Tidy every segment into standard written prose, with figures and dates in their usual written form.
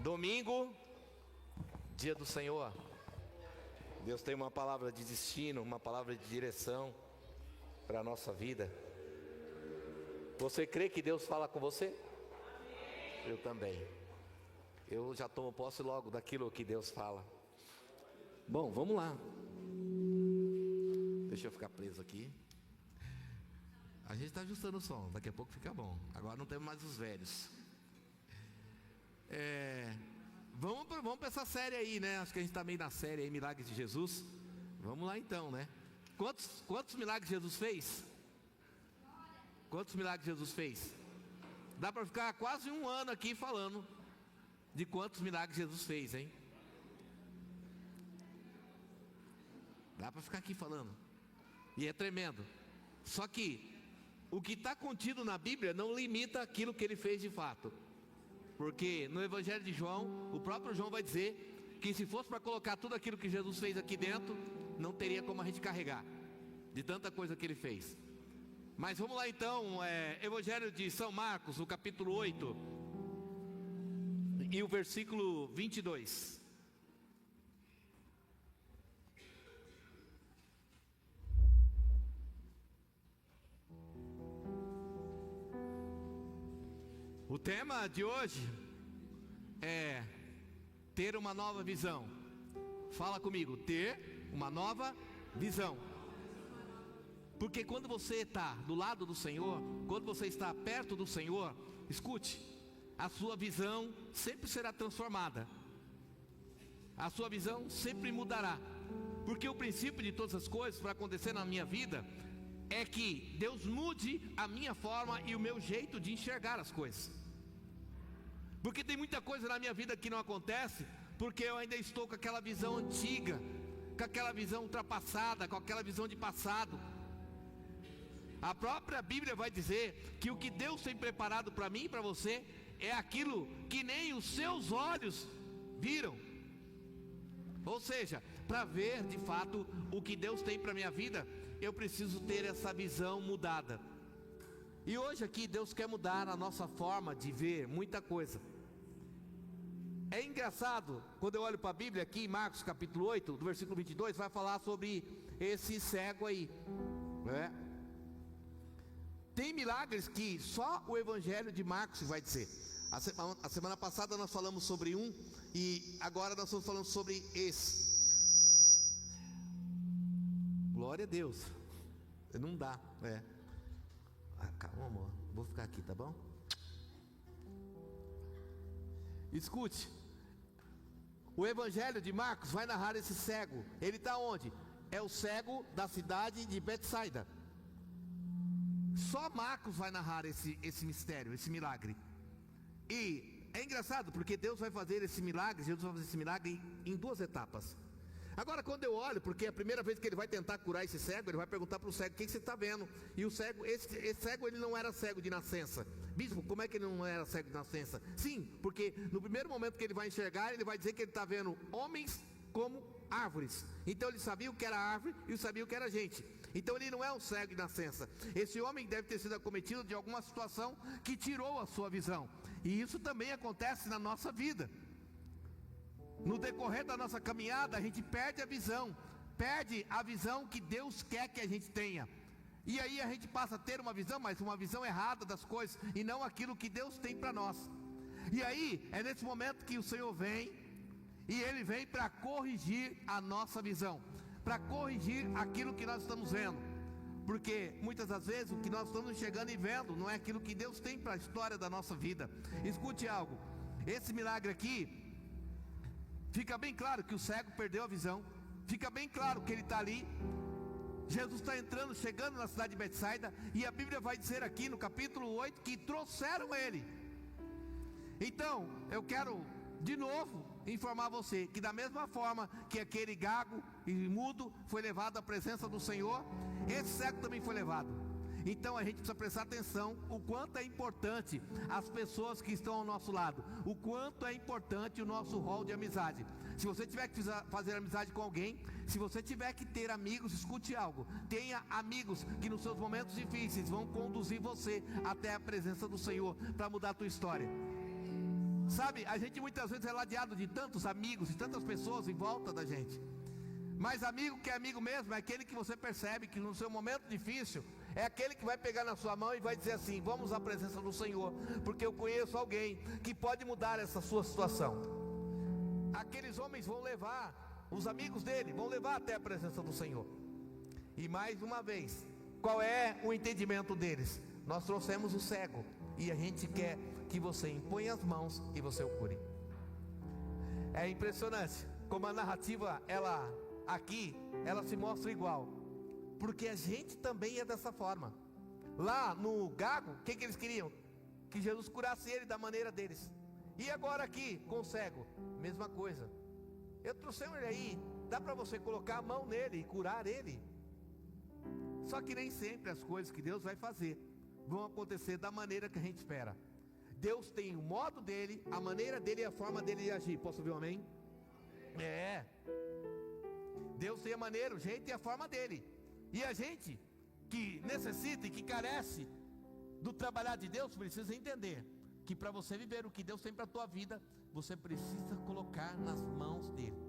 Domingo, dia do Senhor. Deus tem uma palavra de destino, uma palavra de direção para a nossa vida. Você crê que Deus fala com você? Eu também. Eu já tomo posse logo daquilo que Deus fala. Bom, vamos lá. Deixa eu ficar preso aqui. A gente está ajustando o som, daqui a pouco fica bom. Agora não temos mais os velhos. Vamos para essa série aí, né? Acho que a gente está meio na série aí, Milagres de Jesus. Vamos lá então, né? Quantos milagres Jesus fez? Quantos milagres Jesus fez? Dá para ficar quase um ano aqui falando de quantos milagres Jesus fez, hein? Dá para ficar aqui falando. E é tremendo. Só que o que está contido na Bíblia não limita aquilo que ele fez de fato. Porque no Evangelho de João, o próprio João vai dizer que se fosse para colocar tudo aquilo que Jesus fez aqui dentro, não teria como a gente carregar, de tanta coisa que ele fez. Mas vamos lá então, Evangelho de São Marcos, o capítulo 8, e o versículo 22. O tema de hoje é ter uma nova visão. Fala comigo, ter uma nova visão. Porque quando você está do lado do Senhor, quando você está perto do Senhor, escute, a sua visão sempre será transformada. A sua visão sempre mudará. Porque o princípio de todas as coisas para acontecer na minha vida é que Deus mude a minha forma e o meu jeito de enxergar as coisas. Porque tem muita coisa na minha vida que não acontece porque eu ainda estou com aquela visão antiga, com aquela visão ultrapassada, com aquela visão de passado. A própria Bíblia vai dizer que o que Deus tem preparado para mim e para você é aquilo que nem os seus olhos viram. Ou seja, para ver de fato o que Deus tem para a minha vida, eu preciso ter essa visão mudada. E hoje aqui Deus quer mudar a nossa forma de ver muita coisa. É engraçado, quando eu olho para a Bíblia aqui em Marcos capítulo 8, do versículo 22, vai falar sobre esse cego aí, né? Tem milagres que só o Evangelho de Marcos vai dizer. A semana passada nós falamos sobre um, e agora nós estamos falando sobre esse. Glória a Deus. Não dá, calma, amor, vou ficar aqui, tá bom? Escute, o Evangelho de Marcos vai narrar esse cego. Ele está onde? É o cego da cidade de Betsaida. Só Marcos vai narrar esse mistério, esse milagre. E é engraçado porque Deus vai fazer esse milagre, Jesus vai fazer esse milagre em duas etapas. Agora quando eu olho, porque a primeira vez que ele vai tentar curar esse cego, ele vai perguntar para o cego, o que você está vendo? E o cego, esse cego ele não era cego de nascença. Bispo, como é que ele não era cego de nascença? Sim, porque no primeiro momento que ele vai enxergar, ele vai dizer que ele está vendo homens como árvores. Então ele sabia o que era árvore e sabia o que era gente. Então ele não é um cego de nascença. Esse homem deve ter sido acometido de alguma situação que tirou a sua visão. E isso também acontece na nossa vida. No decorrer da nossa caminhada, a gente perde a visão que Deus quer que a gente tenha. E aí a gente passa a ter uma visão, mas uma visão errada das coisas, e não aquilo que Deus tem para nós. E aí é nesse momento que o Senhor vem, e Ele vem para corrigir a nossa visão, para corrigir aquilo que nós estamos vendo. Porque muitas das vezes o que nós estamos enxergando e vendo não é aquilo que Deus tem para a história da nossa vida. Escute algo, esse milagre aqui, fica bem claro que o cego perdeu a visão. Fica bem claro que ele está ali. Jesus está entrando, chegando na cidade de Betsaida. E a Bíblia vai dizer aqui no capítulo 8 que trouxeram ele. Então, eu quero de novo informar você que da mesma forma que aquele gago e mudo foi levado à presença do Senhor, esse cego também foi levado. Então a gente precisa prestar atenção o quanto é importante as pessoas que estão ao nosso lado, o quanto é importante o nosso rol de amizade. Se você tiver que fazer amizade com alguém, se você tiver que ter amigos, escute algo, tenha amigos que nos seus momentos difíceis vão conduzir você até a presença do Senhor para mudar a tua história. Sabe, a gente muitas vezes é ladeado de tantos amigos, de tantas pessoas em volta da gente. Mas amigo que é amigo mesmo é aquele que você percebe que no seu momento difícil é aquele que vai pegar na sua mão e vai dizer assim: vamos à presença do Senhor, porque eu conheço alguém que pode mudar essa sua situação. Aqueles homens vão levar, os amigos dele vão levar até a presença do Senhor. E mais uma vez, qual é o entendimento deles? Nós trouxemos o cego e a gente quer que você imponha as mãos e você o cure. É impressionante como a narrativa, ela se mostra igual, porque a gente também é dessa forma. Lá no Gago, o que eles queriam? Que Jesus curasse ele da maneira deles. E agora aqui com o cego, mesma coisa. Eu trouxe ele aí, dá para você colocar a mão nele e curar ele. Só que nem sempre as coisas que Deus vai fazer vão acontecer da maneira que a gente espera. Deus tem o modo dele, a maneira dele e a forma dele de agir. Posso ouvir um amém? Deus tem a maneira, o jeito e a forma dele. E a gente que necessita e que carece do trabalhar de Deus precisa entender que para você viver o que Deus tem para a tua vida, você precisa colocar nas mãos dele.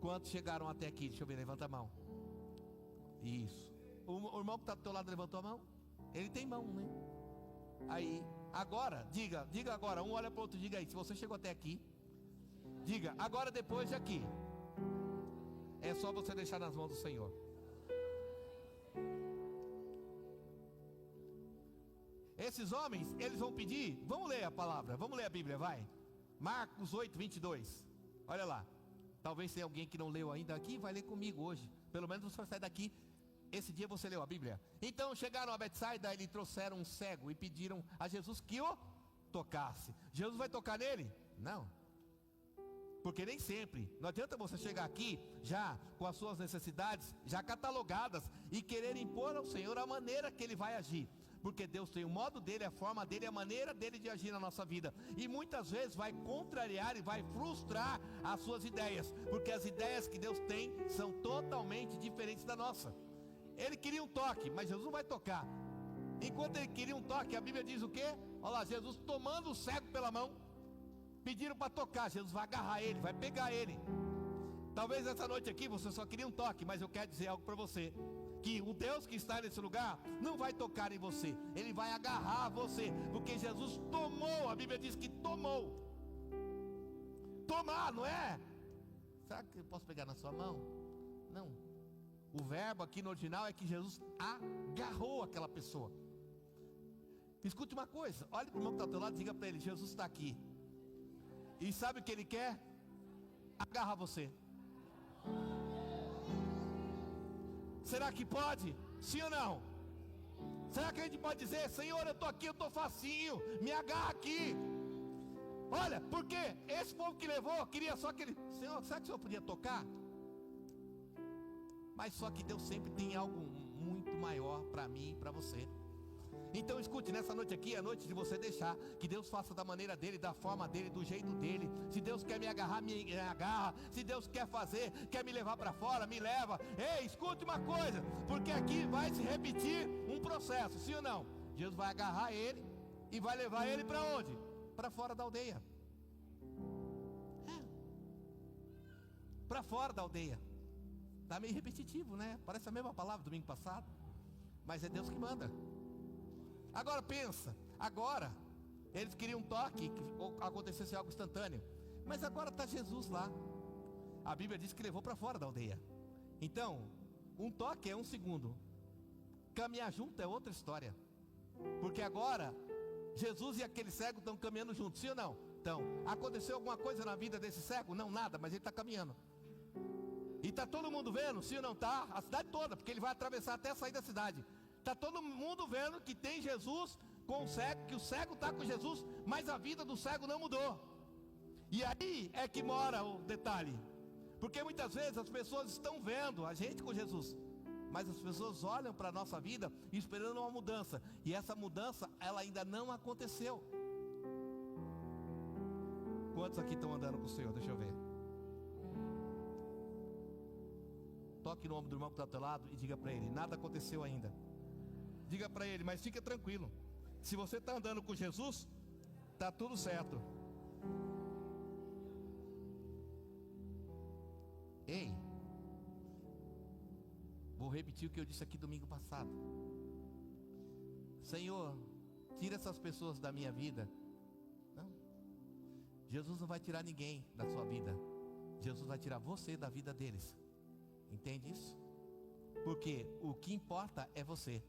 Quantos chegaram até aqui? Deixa eu ver, levanta a mão. Isso. O irmão que está do teu lado levantou a mão? Ele tem mão, né? Aí, agora, diga agora, um olha para o outro, diga aí, se você chegou até aqui, diga, agora depois de aqui, é só você deixar nas mãos do Senhor. Esses homens, eles vão pedir, vamos ler a palavra, vamos ler a Bíblia, vai. Marcos 8, 22, olha lá. Talvez tenha alguém que não leu ainda aqui, vai ler comigo hoje. Pelo menos você vai sair daqui. Esse dia você leu a Bíblia. Então chegaram a Betsaida e lhe trouxeram um cego e pediram a Jesus que o tocasse. Jesus vai tocar nele? Não. Porque nem sempre. Não adianta você chegar aqui já com as suas necessidades já catalogadas e querer impor ao Senhor a maneira que ele vai agir. Porque Deus tem o modo dele, a forma dele, a maneira dele de agir na nossa vida. E muitas vezes vai contrariar e vai frustrar as suas ideias. Porque as ideias que Deus tem são totalmente diferentes da nossa. Ele queria um toque, mas Jesus não vai tocar. Enquanto ele queria um toque, a Bíblia diz o quê? Olha lá, Jesus tomando o cego pela mão. Pediram para tocar, Jesus vai agarrar ele, vai pegar ele. Talvez essa noite aqui você só queria um toque, mas eu quero dizer algo para você. Que o Deus que está nesse lugar não vai tocar em você, ele vai agarrar você, porque Jesus tomou, a Bíblia diz que tomou. Tomar, não é? Será que eu posso pegar na sua mão? Não. O verbo aqui no original é que Jesus agarrou aquela pessoa. Escute uma coisa, olhe para o irmão que está ao teu lado e diga para ele: Jesus está aqui. E sabe o que ele quer? Agarra você. Será que pode? Sim ou não? Será que a gente pode dizer: Senhor, eu estou aqui, eu estou facinho, me agarra aqui? Olha, porque esse povo que levou queria só que ele: Senhor, será que o Senhor podia tocar? Mas só que Deus sempre tem algo muito maior para mim e para você. Então escute, nessa noite aqui é a noite de você deixar que Deus faça da maneira dele, da forma dele, do jeito dele. Se Deus quer me agarrar, me agarra. Se Deus quer fazer, quer me levar para fora, me leva. Ei, escute uma coisa, porque aqui vai se repetir um processo, sim ou não? Jesus vai agarrar ele e vai levar ele para onde? Para fora da aldeia. Para fora da aldeia. Está meio repetitivo, né? Parece a mesma palavra do domingo passado. Mas é Deus que manda. Agora pensa, agora eles queriam um toque, que acontecesse algo instantâneo. Mas agora está Jesus lá. A Bíblia diz que levou para fora da aldeia. Então, um toque é um segundo. Caminhar junto é outra história. Porque agora, Jesus e aquele cego estão caminhando juntos, sim ou não? Então, aconteceu alguma coisa na vida desse cego? Não, nada, mas ele está caminhando. E está todo mundo vendo, sim ou não? Está a cidade toda, porque ele vai atravessar até sair da cidade. Está todo mundo vendo que tem Jesus com o cego, que o cego está com Jesus, mas a vida do cego não mudou. E aí é que mora o detalhe. Porque muitas vezes as pessoas estão vendo a gente com Jesus, mas as pessoas olham para a nossa vida esperando uma mudança. E essa mudança, ela ainda não aconteceu. Quantos aqui estão andando com o Senhor? Deixa eu ver. Toque no ombro do irmão que está ao teu lado e diga para ele: nada aconteceu ainda. Diga para ele: mas fica tranquilo. Se você está andando com Jesus, está tudo certo. Ei, vou repetir o que eu disse aqui domingo passado. Senhor, tira essas pessoas da minha vida. Não, Jesus não vai tirar ninguém da sua vida. Jesus vai tirar você da vida deles. Entende isso? Porque o que importa é você.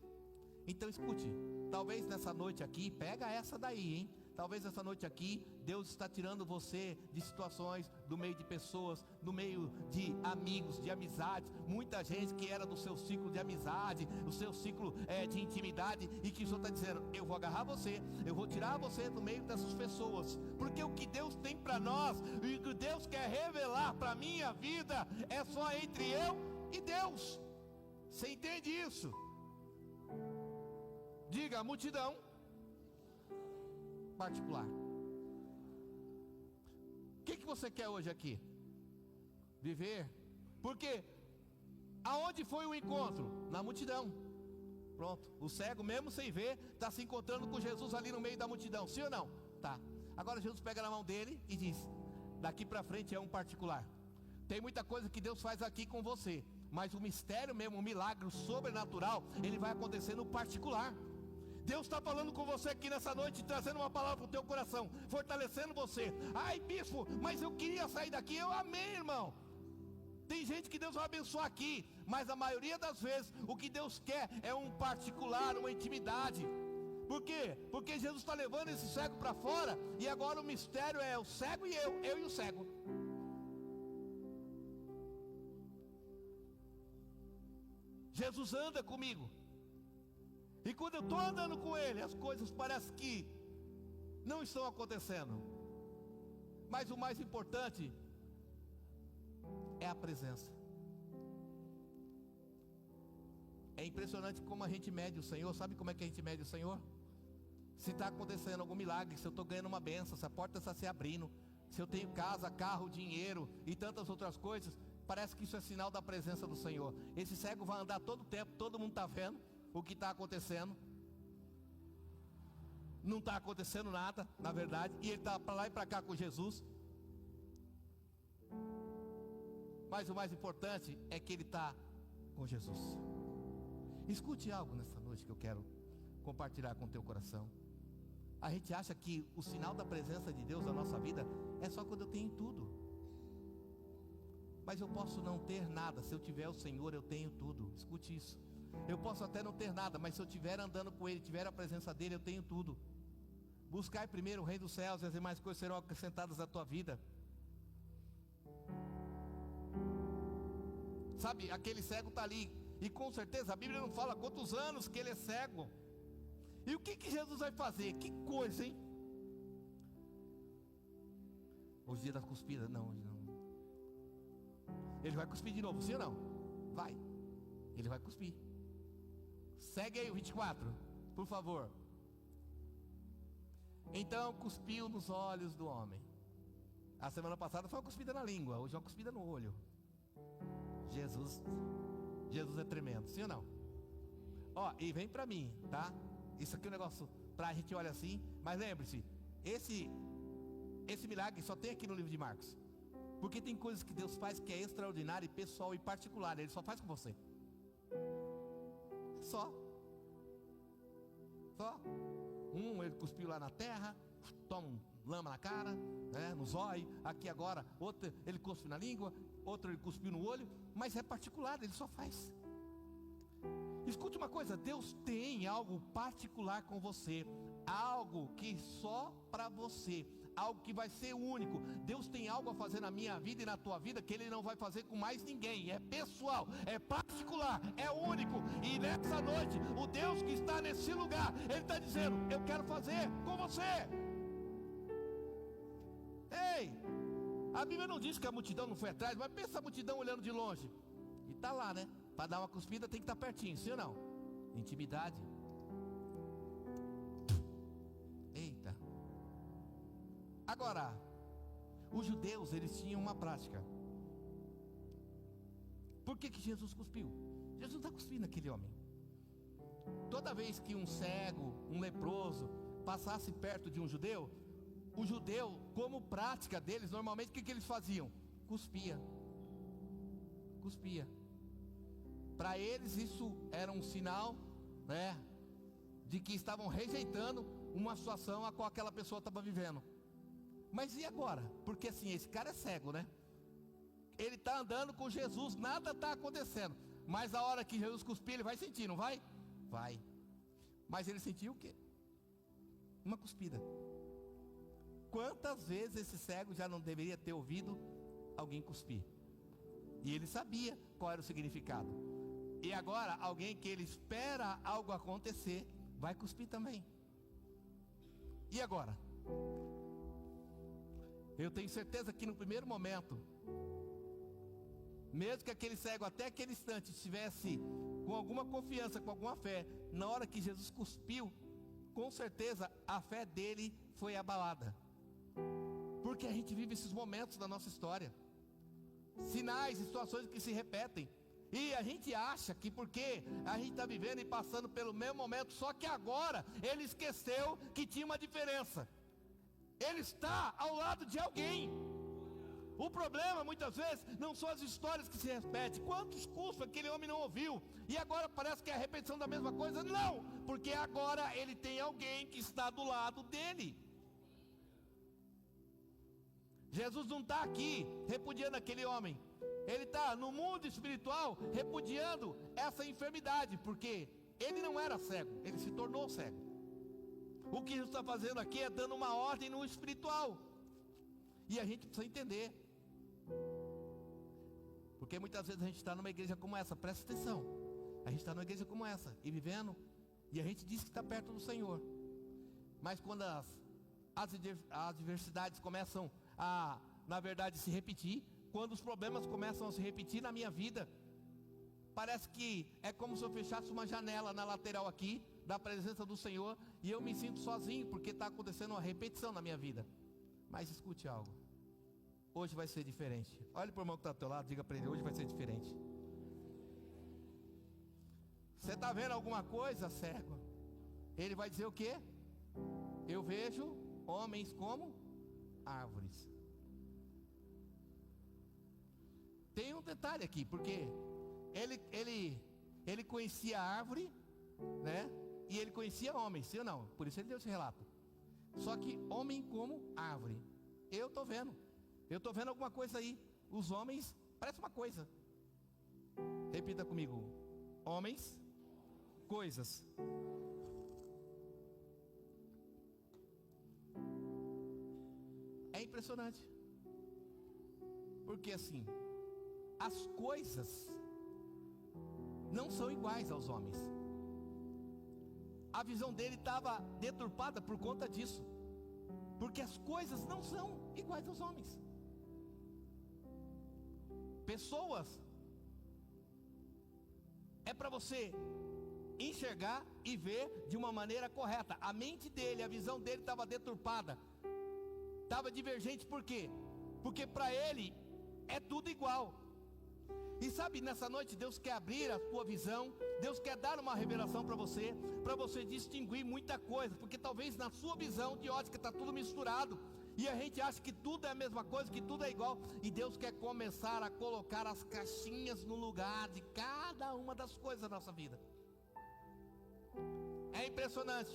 Então escute, talvez nessa noite aqui, pega essa daí, hein? Talvez nessa noite aqui, Deus está tirando você de situações, do meio de pessoas, do meio de amigos, de amizades. Muita gente que era do seu ciclo de amizade, o seu ciclo de intimidade, e que o Senhor está dizendo, eu vou agarrar você, eu vou tirar você do meio dessas pessoas. Porque o que Deus tem para nós, e o que Deus quer revelar para a minha vida, é só entre eu e Deus. Você entende isso? Diga, multidão particular. O que você quer hoje aqui? Viver? Porque aonde foi o encontro? Na multidão. Pronto, o cego mesmo sem ver está se encontrando com Jesus ali no meio da multidão, sim ou não? Tá. Agora Jesus pega na mão dele e diz, daqui para frente é um particular. Tem muita coisa que Deus faz aqui com você, mas o mistério mesmo, o milagre, o sobrenatural, ele vai acontecer no particular. Deus está falando com você aqui nessa noite, trazendo uma palavra para o teu coração, fortalecendo você. Ai, bispo, mas eu queria sair daqui. Eu amei, irmão. Tem gente que Deus vai abençoar aqui, mas a maioria das vezes o que Deus quer é um particular, uma intimidade. Por quê? Porque Jesus está levando esse cego para fora, e agora o mistério é o cego e eu e o cego. Jesus anda comigo. E quando eu estou andando com Ele, as coisas parecem que não estão acontecendo. Mas o mais importante é a presença. É impressionante como a gente mede o Senhor. Sabe como é que a gente mede o Senhor? Se está acontecendo algum milagre, se eu estou ganhando uma bênção, se a porta está se abrindo, se eu tenho casa, carro, dinheiro e tantas outras coisas, parece que isso é sinal da presença do Senhor. Esse cego vai andar todo o tempo, todo mundo está vendo o que está acontecendo. Não está acontecendo nada, na verdade, e ele está para lá e para cá com Jesus. Mas o mais importante é que ele está com Jesus. Escute algo nessa noite que eu quero compartilhar com o teu coração. A gente acha que o sinal da presença de Deus na nossa vida é só quando eu tenho tudo. Mas eu posso não ter nada. Se eu tiver o Senhor, eu tenho tudo. Escute isso. Eu posso até não ter nada, mas se eu estiver andando com Ele, tiver a presença dEle, eu tenho tudo. Buscai primeiro o reino dos céus, e as demais coisas serão acrescentadas à tua vida. Sabe, aquele cego está ali, e com certeza a Bíblia não fala quantos anos que ele é cego. E o que Jesus vai fazer? Que coisa, hein? Os dias das cuspidas, não, hoje não. Ele vai cuspir de novo, sim ou não? Vai. Ele vai cuspir. Segue aí o 24, por favor. Então cuspiu nos olhos do homem. A semana passada foi uma cuspida na língua, hoje é uma cuspida no olho. Jesus é tremendo, sim ou não? Ó, e vem pra mim, tá? Isso aqui é um negócio pra gente olhar assim. Mas lembre-se, esse milagre só tem aqui no livro de Marcos. Porque tem coisas que Deus faz que é extraordinário e pessoal e particular. Ele só faz com você. Só. Ele cuspiu lá na terra, toma um lama na cara, né, no zóio. Aqui agora, outro ele cuspiu na língua, outro ele cuspiu no olho. Mas é particular, ele só faz. Escute uma coisa, Deus tem algo particular com você. Algo que só para você, algo que vai ser único. Deus tem algo a fazer na minha vida e na tua vida que Ele não vai fazer com mais ninguém. É pessoal, é particular, é único. E nessa noite, o Deus que está nesse lugar, Ele está dizendo, eu quero fazer com você. Ei, a Bíblia não diz que a multidão não foi atrás, mas pensa a multidão olhando de longe. E está lá, né? Para dar uma cuspida tem que estar pertinho, sim ou não? Intimidade. Eita. Agora, os judeus, eles tinham uma prática. Por que Jesus cuspiu? Jesus não está cuspindo aquele homem. Toda vez que um cego, um leproso, passasse perto de um judeu, o judeu, como prática deles, normalmente o que eles faziam? Cuspia. cuspia. Para eles isso era um sinal, né, de que estavam rejeitando uma situação a qual aquela pessoa estava vivendo. Mas e agora? Porque assim, esse cara é cego, né? Ele está andando com Jesus, nada está acontecendo. Mas a hora que Jesus cuspir, ele vai sentir, não vai? Vai. Mas ele sentiu o quê? Uma cuspida. Quantas vezes esse cego já não deveria ter ouvido alguém cuspir? E ele sabia qual era o significado. E agora, alguém que ele espera algo acontecer, vai cuspir também. E agora? Eu tenho certeza que no primeiro momento, mesmo que aquele cego até aquele instante estivesse com alguma confiança, com alguma fé, na hora que Jesus cuspiu, com certeza a fé dele foi abalada. Porque a gente vive esses momentos da nossa história, sinais, situações que se repetem, e a gente acha que porque a gente está vivendo e passando pelo mesmo momento, só que agora ele esqueceu que tinha uma diferença. Ele está ao lado de alguém. O problema muitas vezes não são as histórias que se repetem. Quantos custos aquele homem não ouviu? E agora parece que é a repetição da mesma coisa? Não, porque agora ele tem alguém que está do lado dele. Jesus não está aqui repudiando aquele homem. Ele está no mundo espiritual repudiando essa enfermidade, porque ele não era cego, ele se tornou cego. O que Jesus está fazendo aqui é dando uma ordem no espiritual. E a gente precisa entender. Porque muitas vezes a gente está numa igreja como essa, presta atenção. A gente está numa igreja como essa, e vivendo, e a gente diz que está perto do Senhor. Mas quando as adversidades começam a, na verdade, se repetir, quando os problemas começam a se repetir na minha vida, parece que é como se eu fechasse uma janela na lateral aqui, da presença do Senhor, e eu me sinto sozinho, porque está acontecendo uma repetição na minha vida. Mas escute algo, hoje vai ser diferente. Olhe para o irmão que está ao teu lado, diga para ele, hoje vai ser diferente. Você está vendo alguma coisa, cego? Ele vai dizer o quê? Eu vejo homens como árvores. Tem um detalhe aqui, porque ele conhecia a árvore, né? E ele conhecia homens, sim ou não? Por isso ele deu esse relato. Só que homem como árvore. Eu estou vendo alguma coisa aí. Os homens, parece uma coisa. Repita comigo. Homens, coisas. É impressionante. Porque assim, as coisas não são iguais aos homens. A visão dele estava deturpada por conta disso. Porque as coisas não são iguais aos homens. Pessoas é para você enxergar e ver de uma maneira correta. A mente dele, a visão dele estava deturpada, estava divergente. Por quê? Porque para ele é tudo igual. E sabe, nessa noite Deus quer abrir a tua visão. Deus quer dar uma revelação para você distinguir muita coisa. Porque talvez na sua visão de ótica está tudo misturado, e a gente acha que tudo é a mesma coisa, que tudo é igual. E Deus quer começar a colocar as caixinhas no lugar de cada uma das coisas da nossa vida. É impressionante.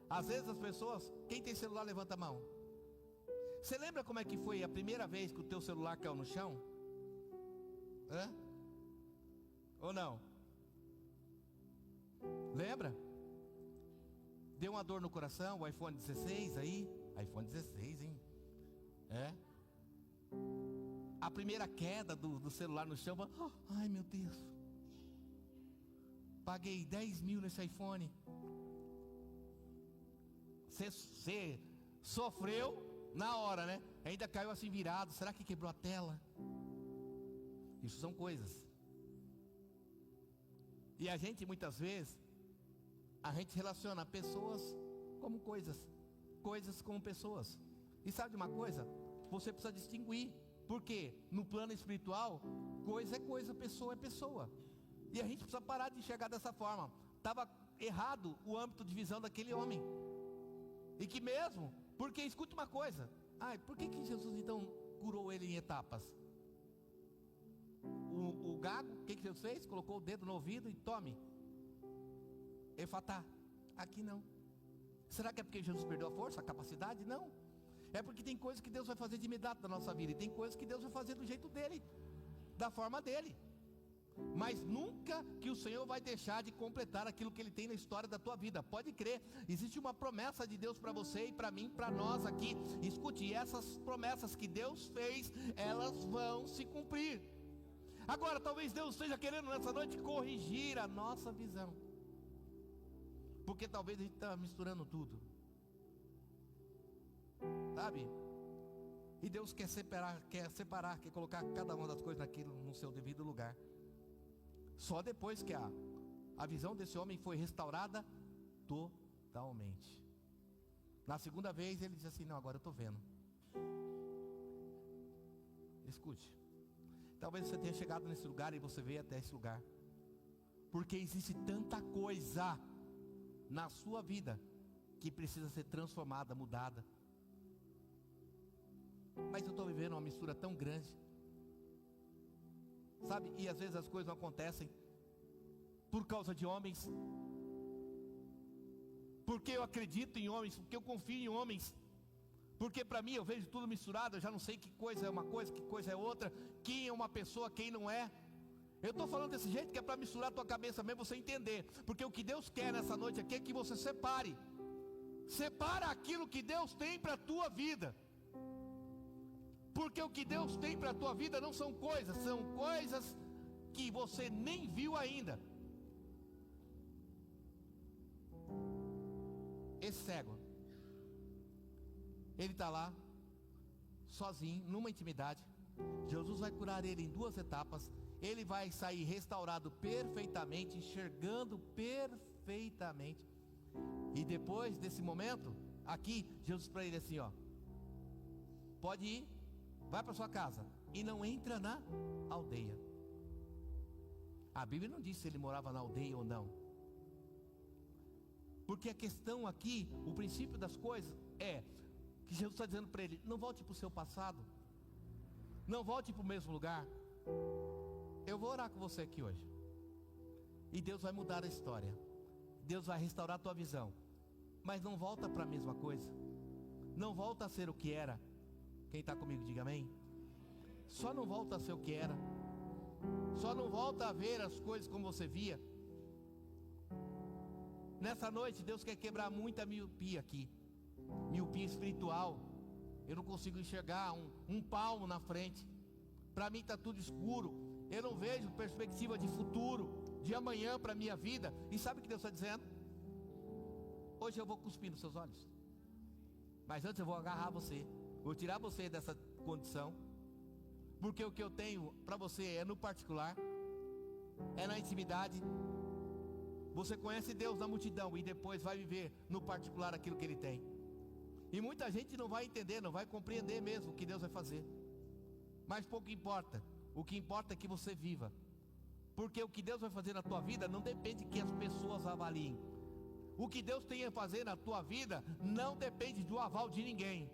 Às vezes as pessoas, quem tem celular levanta a mão. Você lembra como é que foi a primeira vez que o teu celular caiu no chão? Hã? Ou não? Lembra? Deu uma dor no coração, o iPhone 16 aí. iPhone 16, hein? É? A primeira queda do celular no chão. Ai meu Deus. Paguei 10 mil nesse iPhone. Você sofreu na hora, né? Ainda caiu assim virado. Será que quebrou a tela? Isso são coisas. E a gente muitas vezes, a gente relaciona pessoas como coisas, coisas como pessoas. E sabe de uma coisa? Você precisa distinguir. Porque no plano espiritual, coisa é coisa, pessoa é pessoa. E a gente precisa parar de enxergar dessa forma. Estava errado o âmbito de visão daquele homem. E que mesmo, porque escute uma coisa. Por que Jesus então curou ele em etapas? o gago, o que Deus fez? Colocou o dedo no ouvido e tome. Efatá. Aqui não. Será que é porque Jesus perdeu a força, a capacidade? Não. É porque tem coisas que Deus vai fazer de imediato na nossa vida, e tem coisas que Deus vai fazer do jeito dele, da forma dele. Mas nunca que o Senhor vai deixar de completar aquilo que Ele tem na história da tua vida. Pode crer, existe uma promessa de Deus para você e para mim, para nós aqui. Escute, essas promessas que Deus fez, elas vão se cumprir. Agora, talvez Deus esteja querendo nessa noite corrigir a nossa visão, porque talvez a gente está misturando tudo, sabe? E Deus quer separar, quer colocar cada uma das coisas naquilo no seu devido lugar. Só depois que a visão desse homem foi restaurada totalmente. Na segunda vez ele disse assim: não, agora eu estou vendo. Escute, talvez você tenha chegado nesse lugar e você veio até esse lugar porque existe tanta coisa na sua vida que precisa ser transformada, mudada. Mas eu estou vivendo uma mistura tão grande, sabe? E às vezes as coisas não acontecem por causa de homens, porque eu acredito em homens, porque eu confio em homens, porque para mim eu vejo tudo misturado, eu já não sei que coisa é uma coisa, que coisa é outra, quem é uma pessoa, quem não é. Eu estou falando desse jeito que é para misturar a tua cabeça mesmo, você entender. Porque o que Deus quer nessa noite aqui é que você separe aquilo que Deus tem para a tua vida. Porque o que Deus tem para a tua vida não são coisas que você nem viu ainda. Esse cego, ele está lá, sozinho, numa intimidade. Jesus vai curar ele em 2 etapas. Ele vai sair restaurado perfeitamente, enxergando perfeitamente. E depois desse momento, aqui, Jesus para ele assim, ó: pode ir, vai para sua casa e não entra na aldeia. A Bíblia não diz se ele morava na aldeia ou não, porque a questão aqui, o princípio das coisas é que Jesus está dizendo para ele: não volte para o seu passado, não volte para o mesmo lugar. Eu vou orar com você aqui hoje, e Deus vai mudar a história, Deus vai restaurar a tua visão. Mas não volta para a mesma coisa, não volta a ser o que era. Quem está comigo diga amém. Só não volta a ser o que era, só não volta a ver as coisas como você via. Nessa noite Deus quer quebrar muita miopia aqui, miopia espiritual. Eu não consigo enxergar um palmo na frente, para mim está tudo escuro. Eu não vejo perspectiva de futuro, de amanhã para a minha vida. E sabe o que Deus está dizendo? Hoje eu vou cuspir nos seus olhos, mas antes eu vou agarrar você, vou tirar você dessa condição. Porque o que eu tenho para você é no particular, é na intimidade. Você conhece Deus na multidão e depois vai viver no particular aquilo que Ele tem. E muita gente não vai entender, não vai compreender mesmo o que Deus vai fazer. Mas pouco importa. O que importa é que você viva. Porque o que Deus vai fazer na tua vida não depende que as pessoas avaliem. O que Deus tem a fazer na tua vida não depende do aval de ninguém.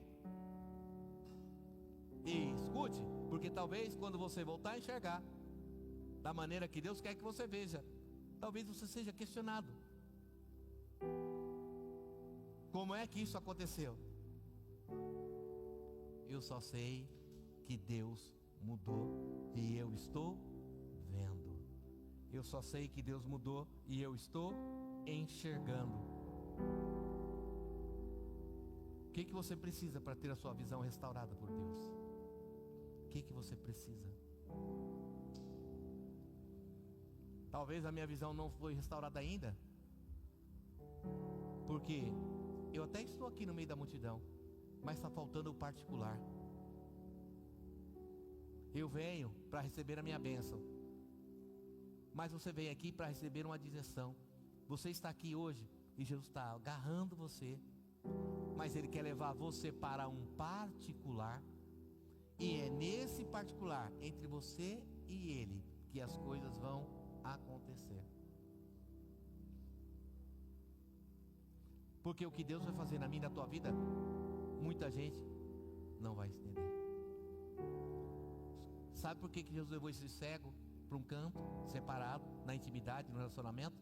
E escute, porque talvez quando você voltar a enxergar da maneira que Deus quer que você veja, talvez você seja questionado: como é que isso aconteceu? Eu só sei que Deus mudou e eu estou vendo. Eu só sei que Deus mudou e eu estou enxergando. O que você precisa para ter a sua visão restaurada por Deus? O que você precisa? Talvez a minha visão não foi restaurada ainda, porque eu até estou aqui no meio da multidão, mas está faltando o particular. Eu venho para receber a minha bênção, mas você vem aqui para receber uma direção. Você está aqui hoje e Jesus está agarrando você, mas Ele quer levar você para um particular. E é nesse particular, entre você e Ele, que as coisas vão acontecer. Porque o que Deus vai fazer na minha e na tua vida, muita gente não vai entender. Sabe por que Jesus levou esse cego para um campo, separado, na intimidade, no relacionamento?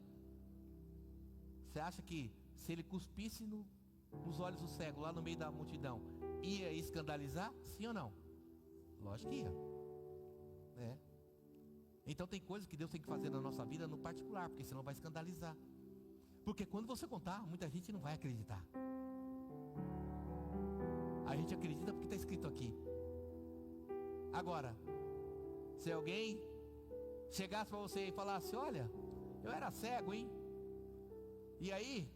Você acha que se ele cuspisse nos olhos do cego, lá no meio da multidão, ia escandalizar? Sim ou não? Lógico que ia. Então tem coisas que Deus tem que fazer na nossa vida no particular, porque senão vai escandalizar. Porque quando você contar, muita gente não vai acreditar. A gente acredita porque está escrito aqui. Agora, se alguém chegasse para você e falasse: olha, eu era cego, hein? E aí,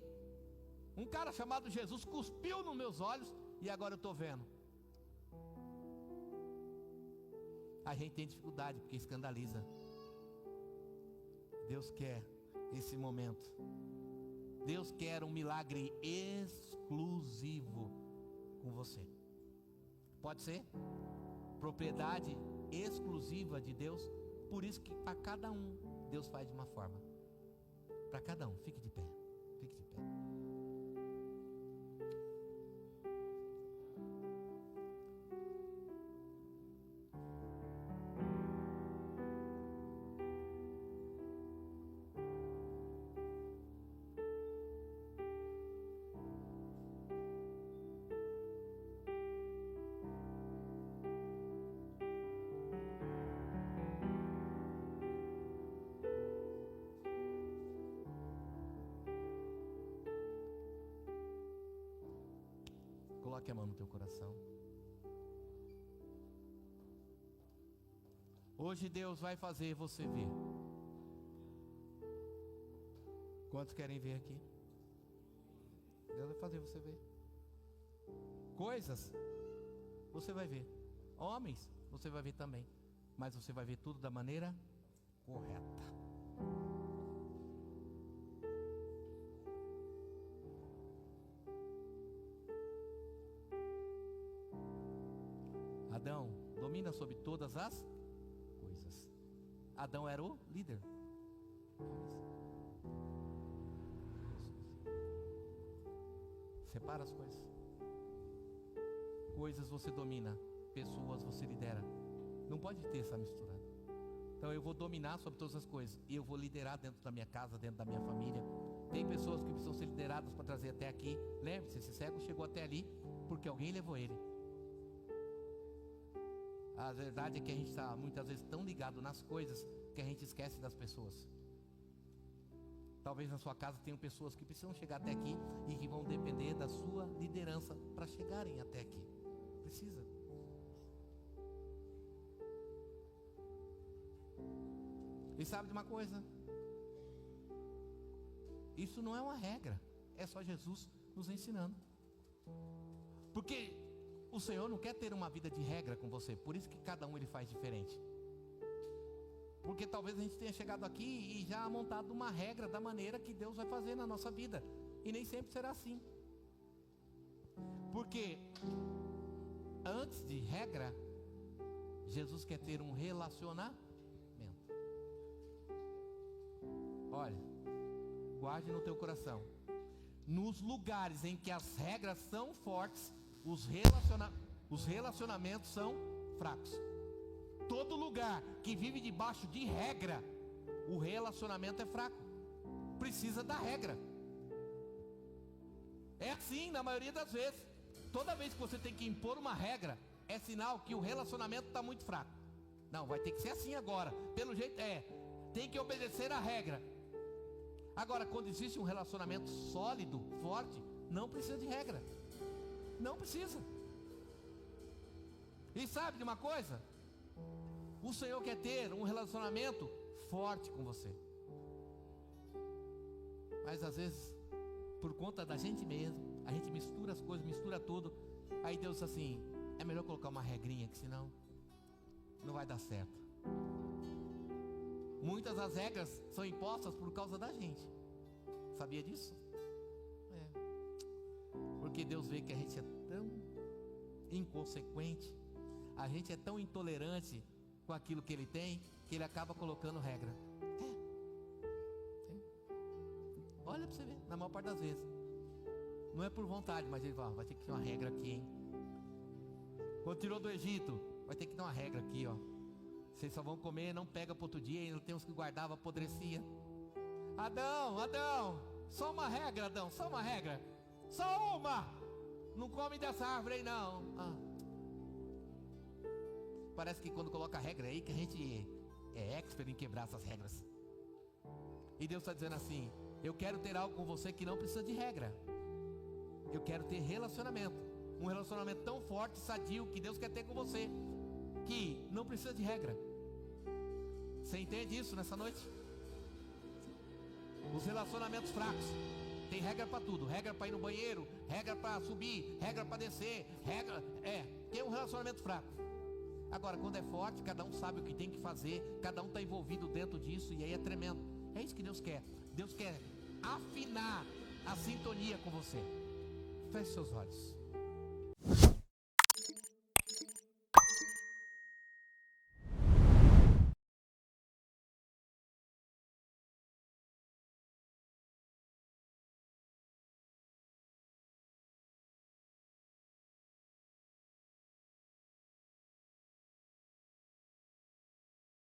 um cara chamado Jesus cuspiu nos meus olhos e agora eu estou vendo. A gente tem dificuldade porque escandaliza. Deus quer esse momento. Deus quer um milagre exclusivo com você. Pode ser? Propriedade exclusiva de Deus. Por isso que para cada um Deus faz de uma forma. Para cada um, fique de pé. Fique de pé. Coloque a mão no teu coração. Hoje Deus vai fazer você ver. Quantos querem ver aqui? Deus vai fazer você ver. Coisas, você vai ver. Homens, você vai ver também. Mas você vai ver tudo da maneira correta. Adão domina sobre todas as coisas. Adão era o líder. Separa as coisas. Coisas você domina, pessoas você lidera. Não pode ter essa mistura. Então eu vou dominar sobre todas as coisas e eu vou liderar dentro da minha casa, dentro da minha família. Tem pessoas que precisam ser lideradas para trazer até aqui. Lembre-se, esse cego chegou até ali porque alguém levou ele. A verdade é que a gente está muitas vezes tão ligado nas coisas que a gente esquece das pessoas. Talvez na sua casa tenham pessoas que precisam chegar até aqui e que vão depender da sua liderança para chegarem até aqui. Precisa. E sabe de uma coisa? Isso não é uma regra. É só Jesus nos ensinando. Porque o Senhor não quer ter uma vida de regra com você. Por isso que cada um ele faz diferente. Porque talvez a gente tenha chegado aqui e já montado uma regra da maneira que Deus vai fazer na nossa vida. E nem sempre será assim. Porque antes de regra, Jesus quer ter um relacionamento. Olha, guarde no teu coração. Nos lugares em que as regras são fortes, os relacionamentos são fracos. Todo lugar que vive debaixo de regra, o relacionamento é fraco. Precisa da regra. É assim na maioria das vezes. Toda vez que você tem que impor uma regra, é sinal que o relacionamento está muito fraco. Não, vai ter que ser assim agora. Pelo jeito tem que obedecer a regra. Agora, quando existe um relacionamento sólido, forte, não precisa de regra. Não precisa. E sabe de uma coisa? O Senhor quer ter um relacionamento forte com você. Mas às vezes, por conta da gente mesmo, a gente mistura as coisas, mistura tudo. Aí Deus diz assim: é melhor colocar uma regrinha, que senão não vai dar certo. Muitas das regras são impostas por causa da gente. Sabia disso? Porque Deus vê que a gente é tão inconsequente, a gente é tão intolerante com aquilo que Ele tem, que Ele acaba colocando regra. Olha para você ver, na maior parte das vezes. Não é por vontade, mas Ele fala: vai ter que ter uma regra aqui, hein? Quando tirou do Egito, vai ter que ter uma regra aqui, ó. Vocês só vão comer, não pega para outro dia, ainda tem uns que guardavam, apodrecia. Adão, só uma regra, Adão, só uma regra. Só uma! Não come dessa árvore aí não. Parece que quando coloca regra aí, que a gente é expert em quebrar essas regras. E Deus está dizendo assim: eu quero ter algo com você que não precisa de regra. Eu quero ter relacionamento. Um relacionamento tão forte, sadio, que Deus quer ter com você, que não precisa de regra. Você entende isso nessa noite? Os relacionamentos fracos tem regra para tudo. Regra para ir no banheiro, regra para subir, regra para descer, tem um relacionamento fraco. Agora, quando é forte, cada um sabe o que tem que fazer, cada um está envolvido dentro disso, e aí é tremendo. É isso que Deus quer. Deus quer afinar a sintonia com você. Feche seus olhos.